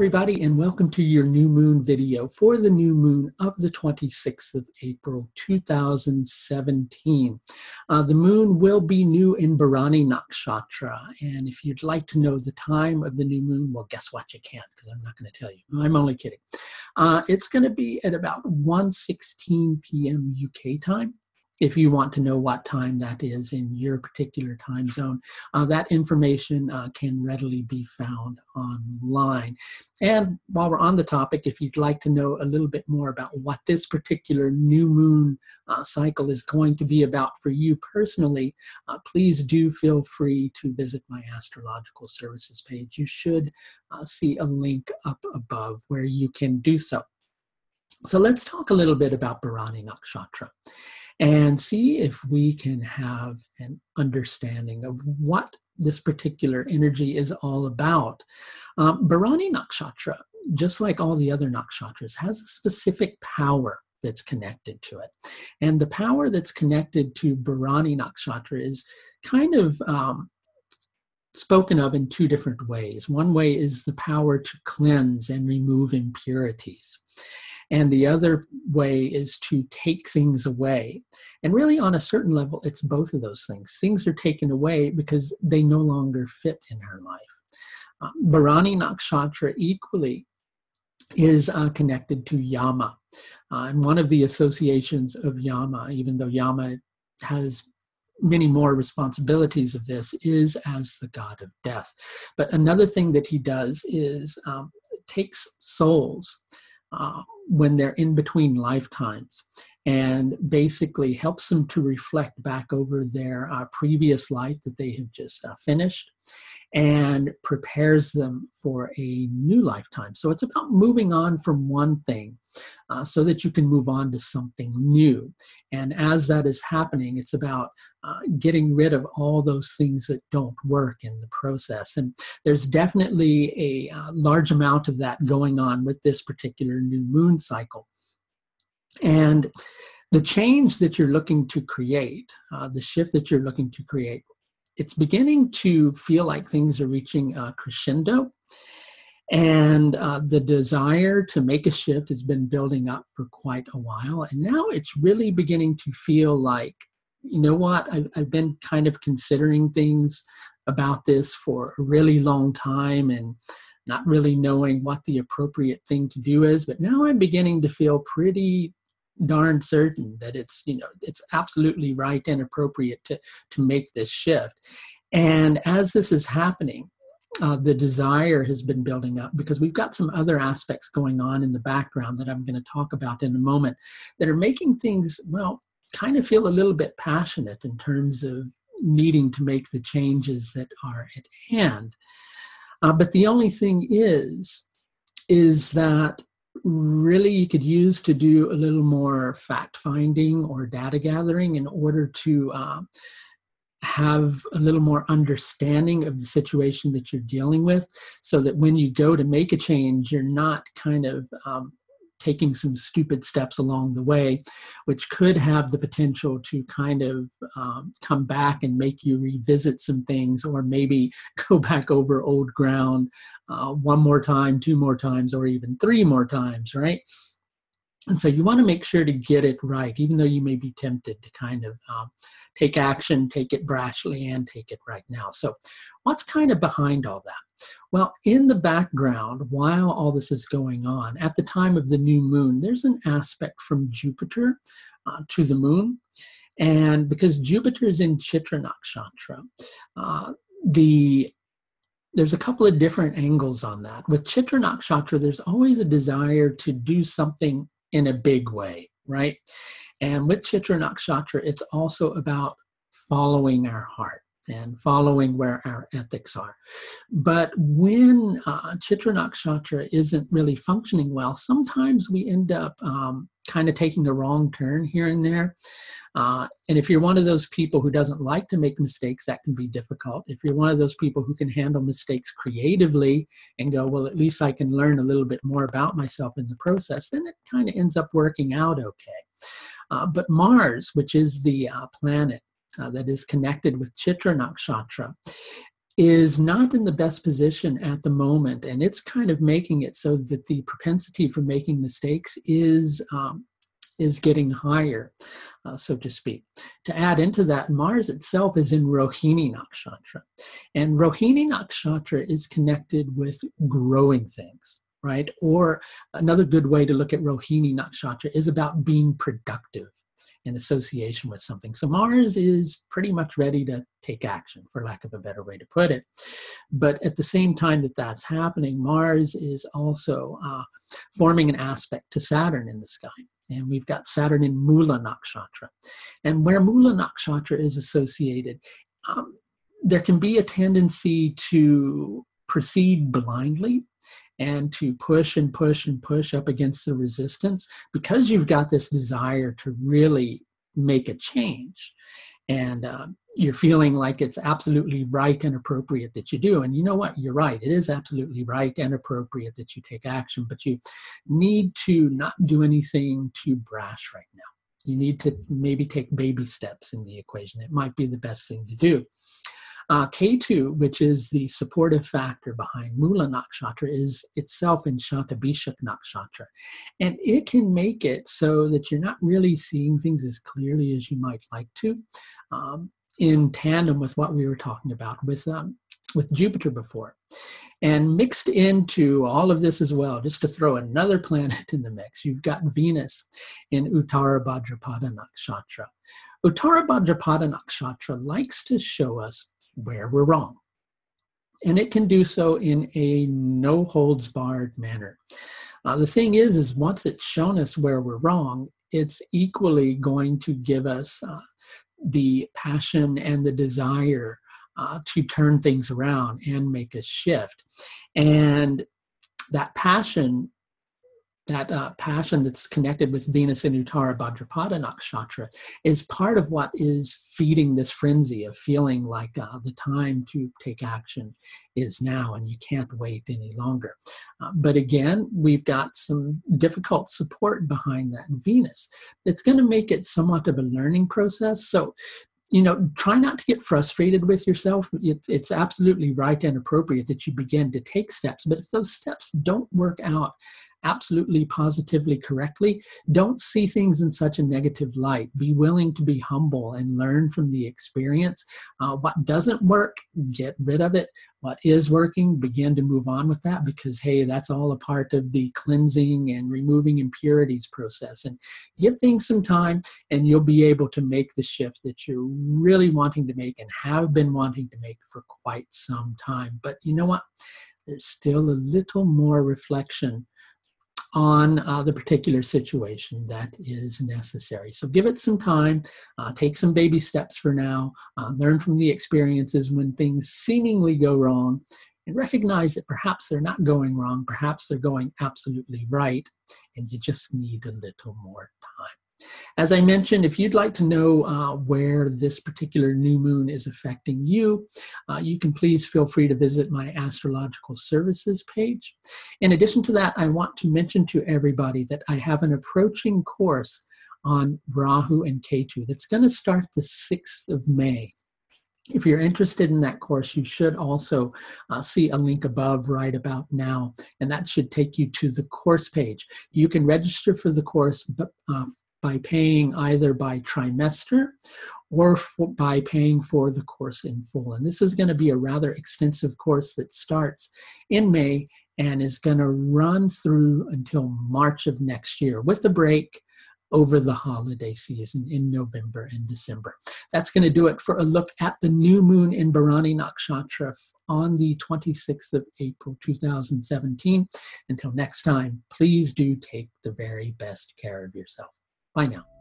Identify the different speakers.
Speaker 1: everybody, and welcome to your new moon video for the new moon of the 26th of April, 2017. The moon will be new in Bharani Nakshatra, and if you'd like to know the time of the new moon, well, guess what? You can't, because I'm not going to tell you. I'm only kidding. It's going to be at about 1:16 p.m. UK time. If you want to know what time that is in your particular time zone, that information can readily be found online. And while we're on the topic, if you'd like to know a little bit more about what this particular new moon cycle is going to be about for you personally, please do feel free to visit my astrological services page. You should see a link up above where you can do so. So let's talk a little bit about Bharani Nakshatra and see if we can have an understanding of what this particular energy is all about. Bharani Nakshatra, just like all the other nakshatras, has a specific power that's connected to it. And the power that's connected to Bharani Nakshatra is kind of spoken of in two different ways. One way is the power to cleanse and remove impurities. And the other way is to take things away. And really, on a certain level, it's both of those things. Things are taken away because they no longer fit in our life. Bharani Nakshatra equally is connected to Yama. And one of the associations of Yama, even though Yama has many more responsibilities of this, is as the god of death. But another thing that he does is takes souls when they're in between lifetimes, and basically helps them to reflect back over their previous life that they have just finished, and prepares them for a new lifetime. So it's about moving on from one thing so that you can move on to something new. And as that is happening, it's about getting rid of all those things that don't work in the process. And there's definitely a large amount of that going on with this particular new moon cycle. And the change that you're looking to create, the shift that you're looking to create, it's beginning to feel like things are reaching a crescendo. And the desire to make a shift has been building up for quite a while. And now it's really beginning to feel like, you know what, I've been kind of considering things about this for a really long time and not really knowing what the appropriate thing to do is. But now I'm beginning to feel pretty darn certain that it's absolutely right and appropriate to make this shift. And as this is happening, the desire has been building up because we've got some other aspects going on in the background that I'm going to talk about in a moment that are making things, well, kind of feel a little bit passionate in terms of needing to make the changes that are at hand. But the only thing is that really you could use to do a little more fact-finding or data gathering in order to have a little more understanding of the situation that you're dealing with, so that when you go to make a change, you're not kind of taking some stupid steps along the way, which could have the potential to kind of come back and make you revisit some things, or maybe go back over old ground one more time, two more times, or even three more times, right? And so you want to make sure to get it right, even though you may be tempted to kind of take action, take it brashly, and take it right now. So what's kind of behind all that? Well, in the background, while all this is going on, at the time of the new moon, there's an aspect from Jupiter to the moon. And because Jupiter is in Chitra Nakshatra, there's a couple of different angles on that. With Chitra Nakshatra, there's always a desire to do something in a big way, right? And with Chitra Nakshatra, it's also about following our heart and following where our ethics are. But when Chitra Nakshatra isn't really functioning well, sometimes we end up kind of taking a wrong turn here and there. And if you're one of those people who doesn't like to make mistakes, that can be difficult. If you're one of those people who can handle mistakes creatively and go, well, at least I can learn a little bit more about myself in the process, then it kind of ends up working out okay. But Mars, which is the planet that is connected with Chitra Nakshatra, is not in the best position at the moment, and it's kind of making it so that the propensity for making mistakes is getting higher, so to speak. To add into that, Mars itself is in Rohini Nakshatra, and Rohini Nakshatra is connected with growing things, right? Or another good way to look at Rohini Nakshatra is about being productive in association with something. So Mars is pretty much ready to take action, for lack of a better way to put it. But at the same time that that's happening, Mars is also forming an aspect to Saturn in the sky. And we've got Saturn in Mula Nakshatra. And where Mula Nakshatra is associated, there can be a tendency to proceed blindly and to push and push and push up against the resistance because you've got this desire to really make a change. And you're feeling like it's absolutely right and appropriate that you do. And you know what? You're right. It is absolutely right and appropriate that you take action, but you need to not do anything too brash right now. You need to maybe take baby steps in the equation. It might be the best thing to do. Ketu, which is the supportive factor behind Mula Nakshatra, is itself in Shatabhishak Nakshatra. And it can make it so that you're not really seeing things as clearly as you might like to, in tandem with what we were talking about with Jupiter before. And mixed into all of this as well, just to throw another planet in the mix, you've got Venus in Uttara Bhadrapada Nakshatra. Uttara Bhadrapada Nakshatra likes to show us where we're wrong. And it can do so in a no-holds-barred manner. The thing is once it's shown us where we're wrong, it's equally going to give us the passion and the desire to turn things around and make a shift. And that passion that's connected with Venus in Uttara Bhadrapada Nakshatra is part of what is feeding this frenzy of feeling like the time to take action is now and you can't wait any longer. But again, we've got some difficult support behind that Venus. It's going to make it somewhat of a learning process. So, try not to get frustrated with yourself. It's absolutely right and appropriate that you begin to take steps. But if those steps don't work out absolutely positively correctly, don't see things in such a negative light. Be willing to be humble and learn from the experience. What doesn't work, get rid of it. What is working, begin to move on with that because, hey, that's all a part of the cleansing and removing impurities process. And give things some time and you'll be able to make the shift that you're really wanting to make and have been wanting to make for quite some time. But you know what? There's still a little more reflection on the particular situation that is necessary. So give it some time, take some baby steps for now, learn from the experiences when things seemingly go wrong, and recognize that perhaps they're not going wrong, perhaps they're going absolutely right, and you just need a little more time. As I mentioned, if you'd like to know where this particular new moon is affecting you, you can please feel free to visit my astrological services page. In addition to that, I want to mention to everybody that I have an approaching course on Rahu and Ketu that's going to start the 6th of May. If you're interested in that course, you should also see a link above right about now, and that should take you to the course page. You can register for the course by paying either by trimester or by paying for the course in full. And this is going to be a rather extensive course that starts in May and is going to run through until March of next year with a break over the holiday season in November and December. That's going to do it for a look at the new moon in Bharani Nakshatra on the 26th of April, 2017. Until next time, please do take the very best care of yourself. Bye now.